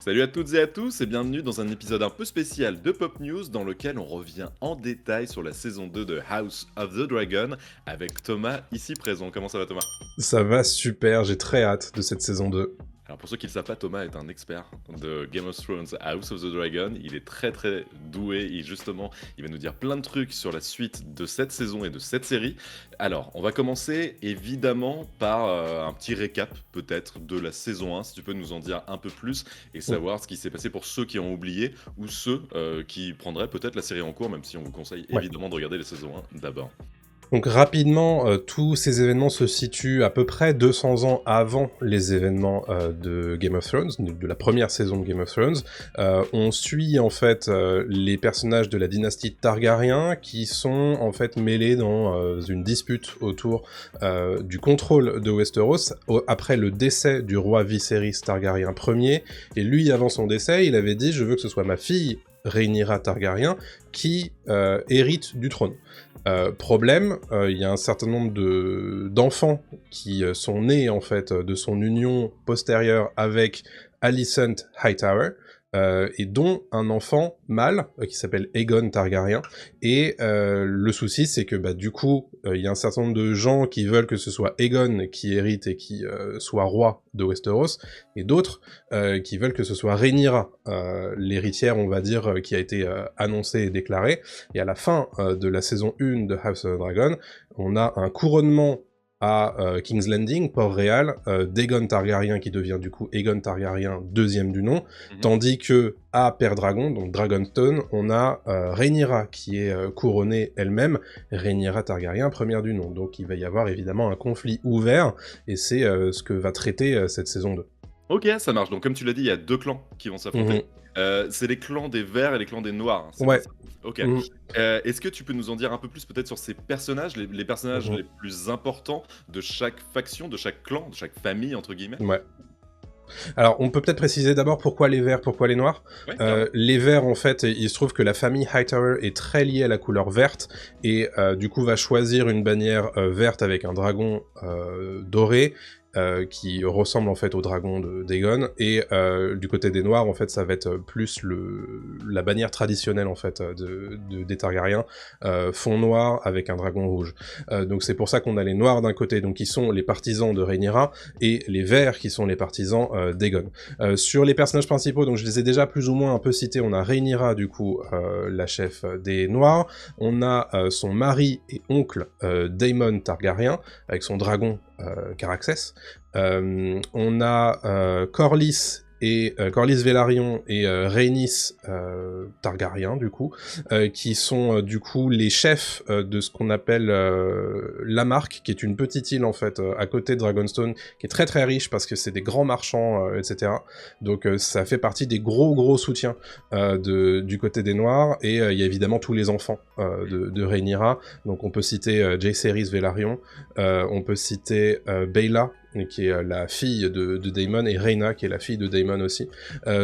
Salut à toutes et à tous et bienvenue dans un épisode un peu spécial de Pop News dans lequel on revient en détail sur la saison 2 de House of the Dragon avec Thomas ici présent. Comment ça va Thomas? Ça va super, j'ai très hâte de cette saison 2. Alors pour ceux qui ne le savent pas, Thomas est un expert de Game of Thrones House of the Dragon. Il est très très doué et justement il va nous dire plein de trucs sur la suite de cette saison et de cette série. Alors on va commencer évidemment par un petit récap peut-être de la saison 1, si tu peux nous en dire un peu plus et Mm. savoir ce qui s'est passé pour ceux qui ont oublié ou ceux qui prendraient peut-être la série en cours, même si on vous conseille Ouais. évidemment de regarder les saisons 1 d'abord. Donc rapidement, tous ces événements se situent à peu près 200 ans avant les événements de Game of Thrones, de la première saison de Game of Thrones. On suit en fait les personnages de la dynastie Targaryen qui sont en fait mêlés dans une dispute autour du contrôle de Westeros après le décès du roi Viserys Targaryen Ier. Et lui, avant son décès, il avait dit « Je veux que ce soit ma fille Rhaenyra Targaryen qui hérite du trône ». Problème, il y a un certain nombre d'enfants qui sont nés en fait de son union postérieure avec Alicent Hightower, et dont un enfant mâle qui s'appelle Aegon Targaryen. Et le souci, c'est que du coup, il y a un certain nombre de gens qui veulent que ce soit Aegon qui hérite et qui soit roi de Westeros, et d'autres qui veulent que ce soit Rhaenyra, l'héritière, on va dire, qui a été annoncée et déclarée. Et à la fin de la saison 1 de House of the Dragon, on a un couronnement à King's Landing, Port-Réal, d'Aegon Targaryen qui devient du coup Aegon Targaryen deuxième du nom, tandis que à Père Dragon, donc Dragonstone, on a Rhaenyra qui est couronnée elle-même, Rhaenyra Targaryen première du nom. Donc il va y avoir évidemment un conflit ouvert, et c'est ce que va traiter cette saison 2. Ok, ça marche. Donc, comme tu l'as dit, il y a deux clans qui vont s'affronter. C'est les clans des Verts et les clans des Noirs, hein, c'est bien Ouais. ça? Ok. Mhm. Est-ce que tu peux nous en dire un peu plus peut-être sur ces personnages, les personnages Mhm. les plus importants de chaque faction, de chaque clan, de chaque famille, entre guillemets? Ouais. Alors, on peut peut-être préciser d'abord pourquoi les verts, pourquoi les noirs. Ouais, carrément. Les verts, en fait, il se trouve que la famille Hightower est très liée à la couleur verte, et du coup va choisir une bannière verte avec un dragon doré, qui ressemble en fait au dragon d'Aegon, et du côté des noirs, en fait, ça va être plus la bannière traditionnelle en fait des Targaryens, fond noir avec un dragon rouge. Donc c'est pour ça qu'on a les noirs d'un côté, donc qui sont les partisans de Rhaenyra, et les verts qui sont les partisans d'Aegon. Sur les personnages principaux, donc je les ai déjà plus ou moins un peu cités. On a Rhaenyra, du coup, la chef des noirs. On a son mari et oncle Daemon Targaryen avec son dragon Caraxès. On a Corlys et Corlys Velaryon et Rhaenys Targaryen, du coup, qui sont du coup les chefs de ce qu'on appelle Lamarck, qui est une petite île en fait à côté de Dragonstone, qui est très très riche parce que c'est des grands marchands, etc. Donc ça fait partie des gros soutiens du côté des Noirs, et il y a évidemment tous les enfants de Rhaenyra. Donc on peut citer Jaehaerys Velaryon, on peut citer Baela, qui est la fille de Daemon, et Rhaena, qui est la fille de Daemon aussi.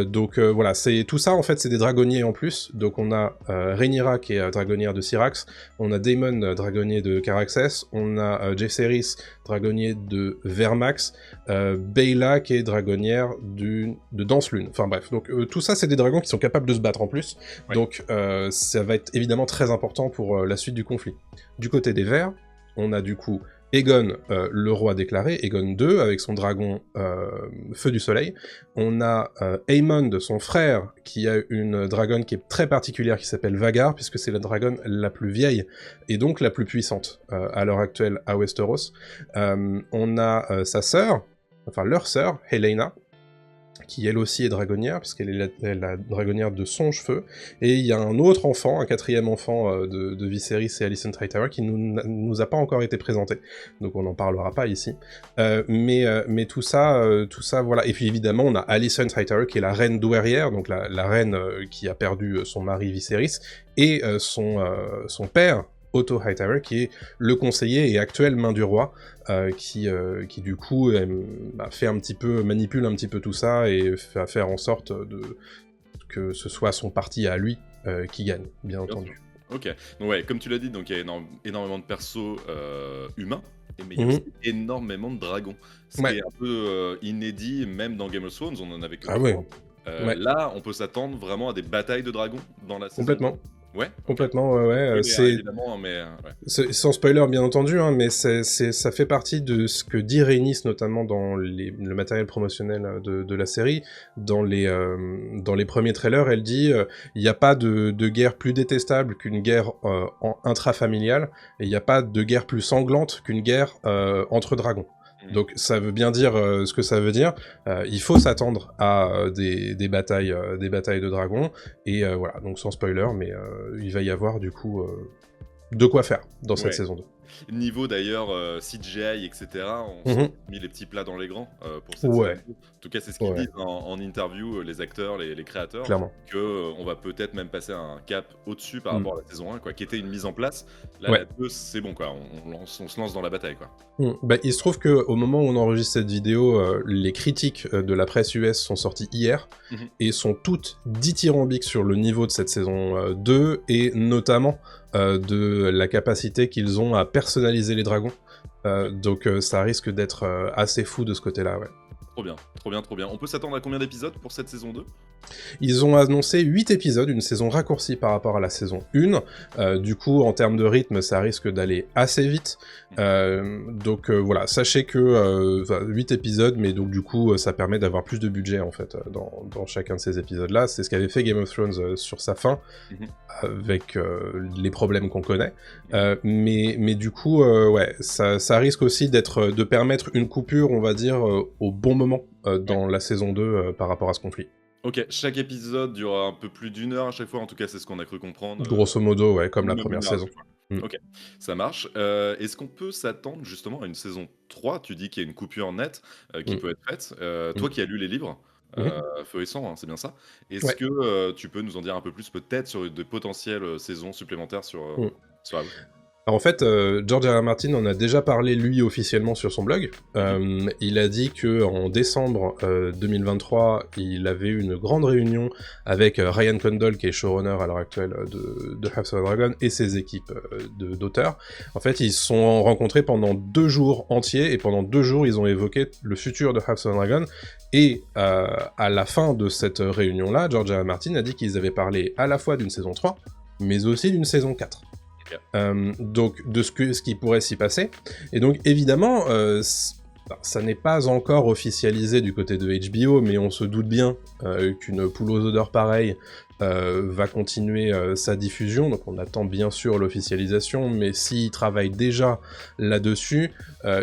Donc voilà, c'est tout ça en fait, c'est des dragonniers en plus. Donc on a Rhaenyra qui est dragonnière de Syrax, on a Daemon, dragonnier de Caraxès, on a Jaehaerys, dragonnier de Vermax, Baela qui est dragonnière de Danselune. Enfin bref, donc tout ça c'est des dragons qui sont capables de se battre en plus. Ouais. Donc ça va être évidemment très important pour la suite du conflit. Du côté des Verts, on a du coup Aegon, le roi déclaré, Aegon II, avec son dragon Feu du Soleil. On a Aemond, son frère, qui a une dragonne qui est très particulière, qui s'appelle Vhagar, puisque c'est la dragonne la plus vieille, et donc la plus puissante à l'heure actuelle à Westeros. On a sa sœur, enfin leur sœur, Helaena, qui elle aussi est dragonnière, puisqu'elle est la dragonnière de Songe-Feu, et il y a un autre enfant, un quatrième enfant de Viserys et Alicent Hightower, qui nous a pas encore été présenté, donc on n'en parlera pas ici. Mais tout ça, voilà. Et puis évidemment, on a Alicent Hightower, qui est la reine douairière, donc la reine qui a perdu son mari Viserys, et son père, Otto Hightower, qui est le conseiller et actuel main du roi, qui du coup manipule un petit peu tout ça et va faire en sorte que ce soit son parti à lui qui gagne, bien entendu. Ok, donc ouais, comme tu l'as dit, donc il y a énormément de persos humains, mais il y a Mhm. aussi énormément de dragons. Ce qui Ouais. est un peu inédit, même dans Game of Thrones, on en avait que Ah ouais. trois. Ouais. Là, on peut s'attendre vraiment à des batailles de dragons dans la saison? Complètement. Ouais? OK. Complètement, ouais, ouais. Spoiler, hein, C'est évidemment, hein, mais ouais. sans spoiler, bien entendu, hein, mais ça fait partie de ce que dit Rhaenys, notamment dans le matériel promotionnel de la série. Dans les premiers trailers, elle dit il n'y a pas de guerre plus détestable qu'une guerre intrafamiliale, et il n'y a pas de guerre plus sanglante qu'une guerre entre dragons. Donc ça veut bien dire ce que ça veut dire. Il faut s'attendre à des batailles de dragons, et voilà, donc sans spoiler, mais il va y avoir du coup de quoi faire dans cette Ouais. saison 2. Niveau d'ailleurs CGI, etc., on s'est Mhm. mis les petits plats dans les grands pour cette Ouais, saison 2. En tout cas, c'est ce qu'ils ouais, disent en interview, les acteurs, les créateurs, clairement. que on va peut-être même passer un cap au-dessus par Mm. rapport à la saison 1, quoi, qui était une mise en place. Là, Ouais. la 2, c'est bon, quoi, on se lance dans la bataille, quoi. Bah, il se trouve que au moment où on enregistre cette vidéo, les critiques de la presse US sont sorties hier, Mhm. et sont toutes dithyrambiques sur le niveau de cette saison 2, et notamment de la capacité qu'ils ont à personnaliser les dragons. Donc ça risque d'être assez fou de ce côté-là, ouais. Trop bien, trop bien, trop bien. On peut s'attendre à combien d'épisodes pour cette saison 2? Ils ont annoncé 8 épisodes, une saison raccourcie par rapport à la saison 1. Du coup, en termes de rythme, ça risque d'aller assez vite. Donc voilà, sachez que 8 épisodes, mais donc du coup, ça permet d'avoir plus de budget, en fait, dans chacun de ces épisodes-là. C'est ce qu'avait fait Game of Thrones sur sa fin, Mhm. avec les problèmes qu'on connaît. Mais du coup, ouais, ça risque aussi de permettre une coupure, on va dire, au bon moment dans la saison 2 par rapport à ce conflit. Ok, chaque épisode durera un peu plus d'une heure à chaque fois, en tout cas, c'est ce qu'on a cru comprendre. Grosso modo, ouais, comme la Même première une heure à saison. chaque fois. Mm. Ok, ça marche. Est-ce qu'on peut s'attendre justement à une saison 3? Tu dis qu'il y a une coupure nette qui Mm. peut être faite. Mm. Toi qui as lu les livres, Mhm. Feu et Sang, hein, c'est bien ça. Est-ce Ouais. que tu peux nous en dire un peu plus peut-être sur de potentielles saisons supplémentaires Mm. sur House? Alors, en fait, George R. R. Martin en a déjà parlé, lui, officiellement sur son blog. Mhm. Il a dit que en décembre 2023, il avait eu une grande réunion avec Ryan Condal, qui est showrunner à l'heure actuelle de House of the Dragon, et ses équipes d'auteurs. En fait, ils se sont rencontrés pendant 2 jours entiers, et pendant 2 jours, ils ont évoqué le futur de House of the Dragon. Et à la fin de cette réunion-là, George R. R. Martin a dit qu'ils avaient parlé à la fois d'une saison 3, mais aussi d'une saison 4. Donc de ce qui pourrait s'y passer. Et donc évidemment, ça n'est pas encore officialisé du côté de HBO, mais on se doute bien qu'une poule aux odeurs pareille va continuer sa diffusion, donc on attend bien sûr l'officialisation, mais s'ils travaillent déjà là-dessus,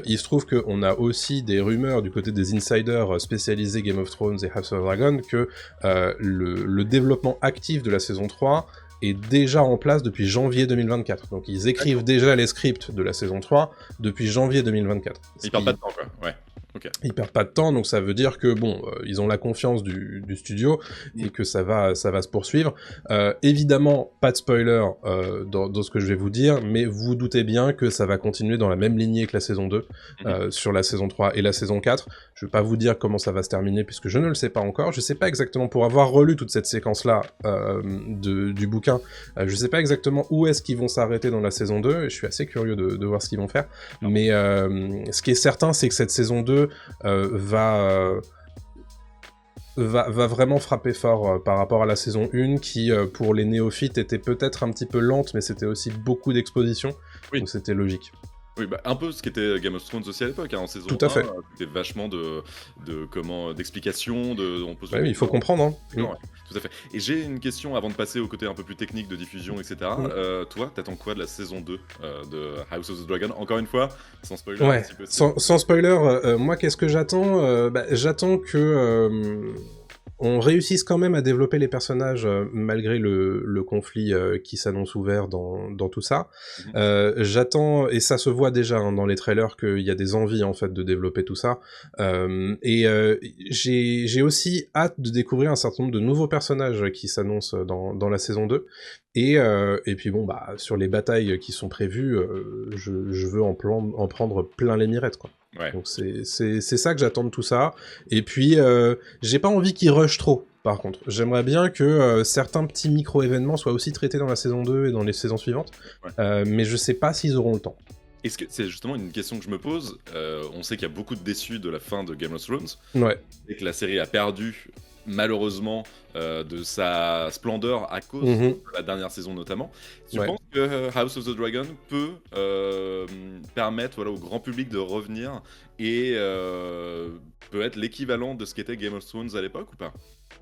il se trouve qu'on a aussi des rumeurs du côté des insiders spécialisés Game of Thrones et House of Dragon que le développement actif de la saison 3 est déjà en place depuis janvier 2024. Donc ils écrivent déjà les scripts de la saison 3 depuis janvier 2024. Ils perdent pas de temps, quoi. Ouais. Ok. Ils perdent pas de temps, donc ça veut dire que bon, ils ont la confiance du studio et que ça va se poursuivre. Évidemment, pas de spoiler dans ce que je vais vous dire, mais vous doutez bien que ça va continuer dans la même lignée que la saison 2, sur la saison 3 et la saison 4. Je vais pas vous dire comment ça va se terminer puisque je ne le sais pas encore. Je sais pas exactement, pour avoir relu toute cette séquence-là du bouquin, je sais pas exactement où est-ce qu'ils vont s'arrêter dans la saison 2, et je suis assez curieux de voir ce qu'ils vont faire. Mais ce qui est certain, c'est que cette saison 2 va vraiment frapper fort par rapport à la saison 1 qui, pour les néophytes, était peut-être un petit peu lente, mais c'était aussi beaucoup d'exposition, Oui. donc c'était logique. Oui, bah, un peu ce qu'était Game of Thrones aussi à l'époque, hein, en saison Tout à 1, fait. c'était vachement d'explications, on peut se Ouais, poser il faut des comprendre, hein. questions, ouais, tout à fait. Et j'ai une question avant de passer au côté un peu plus technique de diffusion, etc. Toi, t'attends quoi de la saison 2 de House of the Dragon? Encore une fois, sans spoiler, un Ouais, petit peu. sans spoiler, moi qu'est-ce que j'attends? J'attend que on réussisse quand même à développer les personnages malgré le conflit qui s'annonce ouvert dans tout ça. J'attends, et ça se voit déjà hein, dans les trailers, qu'il y a des envies en fait de développer tout ça. J'ai aussi hâte de découvrir un certain nombre de nouveaux personnages qui s'annoncent dans la saison 2. Et puis bon, bah sur les batailles qui sont prévues, je veux en prendre plein les mirettes, quoi. Ouais. Donc c'est ça que j'attends de tout ça. Et puis j'ai pas envie qu'ils rushent trop, par contre. J'aimerais bien que certains petits micro-événements soient aussi traités dans la saison 2 et dans les saisons suivantes. Mais je sais pas s'ils auront le temps. Est-ce que c'est justement une question que je me pose? On sait qu'il y a beaucoup de déçus de la fin de Game of Thrones. Ouais. Et que la série a perdu malheureusement de sa splendeur à cause Mhm. de la dernière saison notamment. Tu Ouais. penses que House of the Dragon peut permettre voilà, au grand public de revenir et peut être l'équivalent de ce qu'était Game of Thrones à l'époque ou pas?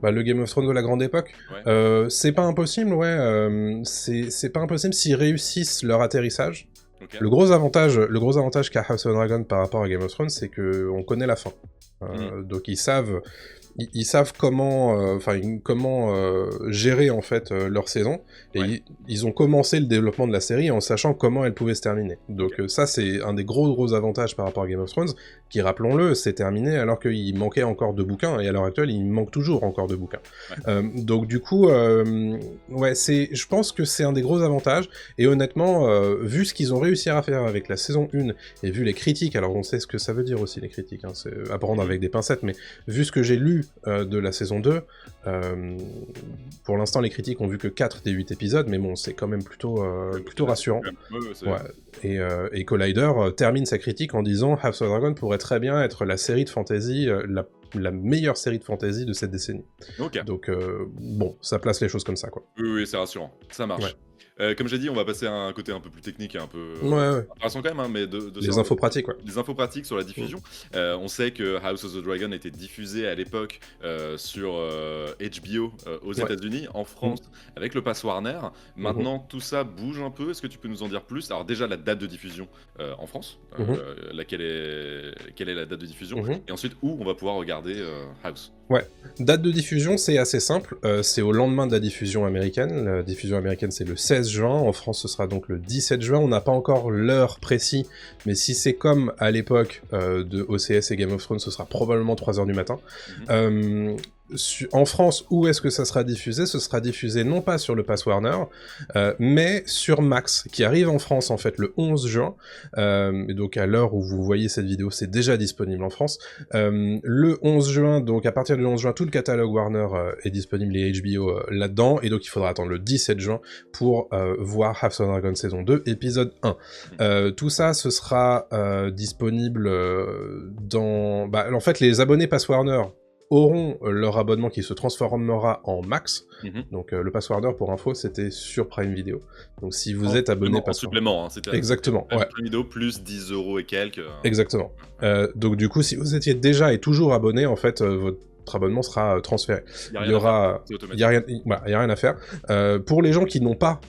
Bah, le Game of Thrones de la grande époque, Ouais, c'est pas impossible, ouais. C'est pas impossible s'ils réussissent leur atterrissage. ok. Le gros avantage qu'a House of Dragon par rapport à Game of Thrones, c'est que on connaît la fin. Mhm. Donc ils savent comment, comment gérer en fait leur saison. Et Ouais, ils ont commencé le développement de la série en sachant comment elle pouvait se terminer. ok. Donc ça, c'est un des gros avantages par rapport à Game of Thrones, qui, rappelons-le, s'est terminé alors qu'il manquait encore de bouquins, et à l'heure actuelle, il manque toujours encore de bouquins. Ouais. Donc du coup, ouais, je pense que c'est un des gros avantages. Et honnêtement, vu ce qu'ils ont réussi à faire avec la saison 1, et vu les critiques, alors on sait ce que ça veut dire aussi les critiques, hein, c'est à prendre Mhm. avec des pincettes, mais vu ce que j'ai lu de la saison 2, pour l'instant les critiques ont vu que 4 des 8 épisodes, mais bon, c'est quand même plutôt, Ouais, plutôt c'est rassurant. quand même- ouais, ouais, Ouais. Et Collider termine sa critique en disant House of Dragon pourrait très bien être la série de fantasy, la meilleure série de fantasy de cette décennie. Ok. Donc bon, ça place les choses comme ça, quoi. Oui, oui, c'est rassurant. Ça Ouais. marche. Comme j'ai dit, on va passer à un côté un peu plus technique et un peu Ouais, ouais. intéressant quand même, hein, mais Les infos pratiques, ouais. des infos pratiques sur la Mm. diffusion. On sait que House of the Dragon était diffusé à l'époque sur HBO aux Ouais. États-Unis, en Mm. France avec le Pass Warner. Mhm. Maintenant, tout ça bouge un peu. Est-ce que tu peux nous en dire plus? Alors déjà, la date de diffusion en France, Mhm. quelle est la date de diffusion? Mhm. Et ensuite, où on va pouvoir regarder House? Ouais. Date de diffusion, c'est assez simple. C'est au lendemain de la diffusion américaine. La diffusion américaine, c'est le 16 juin. En France, ce sera donc le 17 juin. On n'a pas encore l'heure précise, mais si c'est comme à l'époque de OCS et Game of Thrones, ce sera probablement 3h du matin. Mhm. En France, où est-ce que ça sera diffusé? Ce sera diffusé non pas sur le Pass Warner, mais sur Max, qui arrive en France en fait le 11 juin. Et donc à l'heure où vous voyez cette vidéo, c'est déjà disponible en France. Le 11 juin, donc à partir du 11 juin, tout le catalogue Warner est disponible, les HBO là-dedans, et donc il faudra attendre le 17 juin pour voir House of Dragon saison 2, épisode 1. Tout ça, ce sera disponible dans... Bah, en fait, les abonnés Pass Warner auront leur abonnement qui se transformera en Max. Mhm. Donc le Pass Warner, pour info, c'était sur Prime Video. Donc si vous En êtes abonné en Pass Warner... supplément, hein, c'était Exactement, un ouais. Prime Video plus 10 € et quelques. Exactement. Donc du coup, si vous étiez déjà et toujours abonné, en fait, votre abonnement sera transféré. Il y a Il rien y à faire, aura... c'est Il automatique. y a rien, voilà, il y a rien à faire. Pour les gens qui n'ont pas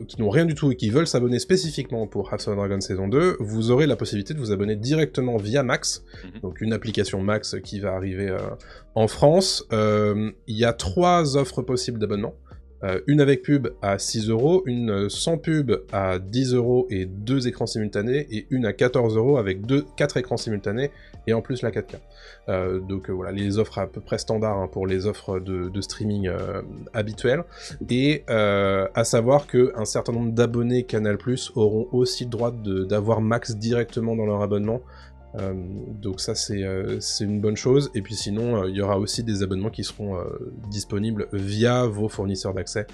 qui n'ont rien du tout et qui veulent s'abonner spécifiquement pour House of Dragon saison 2, vous aurez la possibilité de vous abonner directement via Max, Mhm. donc une application Max qui va arriver en France. Il y a 3 offres possibles d'abonnement. Une avec pub à 6€, une sans pub à 10€ et 2 écrans simultanés, et une à 14€ avec 4 écrans simultanés, et en plus la 4K. Donc voilà, les offres à peu près standards hein, pour les offres de streaming habituelles. Et à savoir qu'un certain nombre d'abonnés Canal+ auront aussi le droit d'avoir Max directement dans leur abonnement. Donc ça c'est une bonne chose, et puis sinon il y aura aussi des abonnements qui seront disponibles via vos fournisseurs d'accès,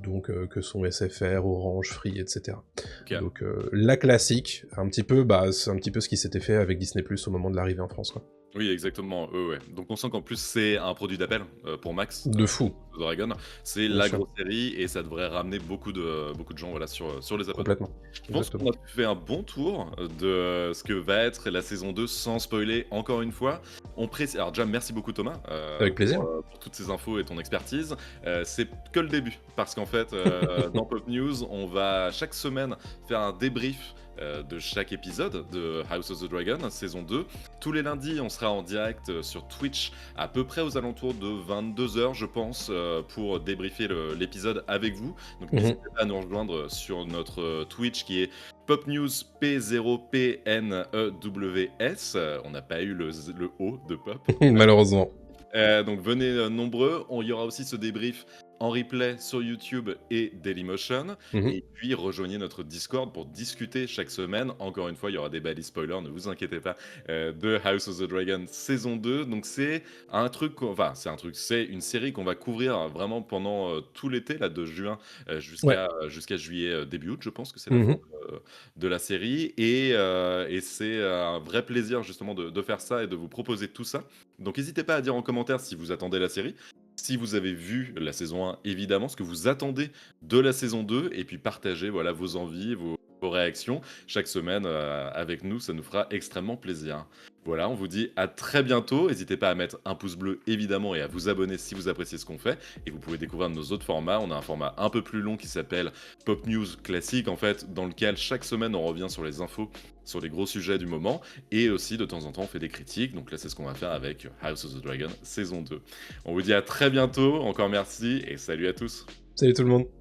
donc que sont SFR, Orange, Free, etc. Ok. Donc la classique, un petit peu, c'est un petit peu ce qui s'était fait avec Disney+ au moment de l'arrivée en France, quoi. Oui, exactement. Ouais. Donc on sent qu'en plus c'est un produit d'appel pour Max, De fou, Dragon. C'est bien la sûr, grosse série et ça devrait ramener beaucoup de gens voilà, sur les abonnements. complètement, Je pense exactement. qu'on a fait un bon tour de ce que va être la saison 2 sans spoiler encore une fois. Alors déjà merci beaucoup Thomas Avec plaisir. pour toutes ces infos et ton expertise. C'est que le début parce qu'en fait dans Pop News on va chaque semaine faire un débrief de chaque épisode de House of the Dragon, saison 2. Tous les lundis, on sera en direct sur Twitch à peu près aux alentours de 22h, je pense, pour débriefer l'épisode avec vous. Donc n'hésitez pas à nous rejoindre sur notre Twitch qui est Pop News P0PNEWS. On n'a pas eu le O de Pop. Malheureusement. Donc venez nombreux. Il y aura aussi ce débrief en replay sur YouTube et Dailymotion. Mhm. Et puis rejoignez notre Discord pour discuter chaque semaine. Encore une fois, il y aura des balises spoilers, ne vous inquiétez pas, de House of the Dragon saison 2. Donc c'est un truc, c'est une série qu'on va couvrir vraiment pendant tout l'été, là, de juin Ouais. jusqu'à juillet, début août, je pense que c'est la fin Mhm. de la série. Et c'est un vrai plaisir justement de faire ça et de vous proposer tout ça. Donc n'hésitez pas à dire en commentaire si vous attendez la série, si vous avez vu la saison 1, évidemment, ce que vous attendez de la saison 2, et puis partagez voilà, vos envies, vos réactions chaque semaine avec nous, ça nous fera extrêmement plaisir. Voilà, on vous dit à très bientôt. N'hésitez pas à mettre un pouce bleu évidemment et à vous abonner si vous appréciez ce qu'on fait. Et vous pouvez découvrir nos autres formats. On a un format un peu plus long qui s'appelle Pop News Classique, en fait, dans lequel chaque semaine on revient sur les infos, sur les gros sujets du moment. Et aussi de temps en temps on fait des critiques. Donc là c'est ce qu'on va faire avec House of the Dragon saison 2. On vous dit à très bientôt. Encore merci et salut à tous. Salut tout le monde.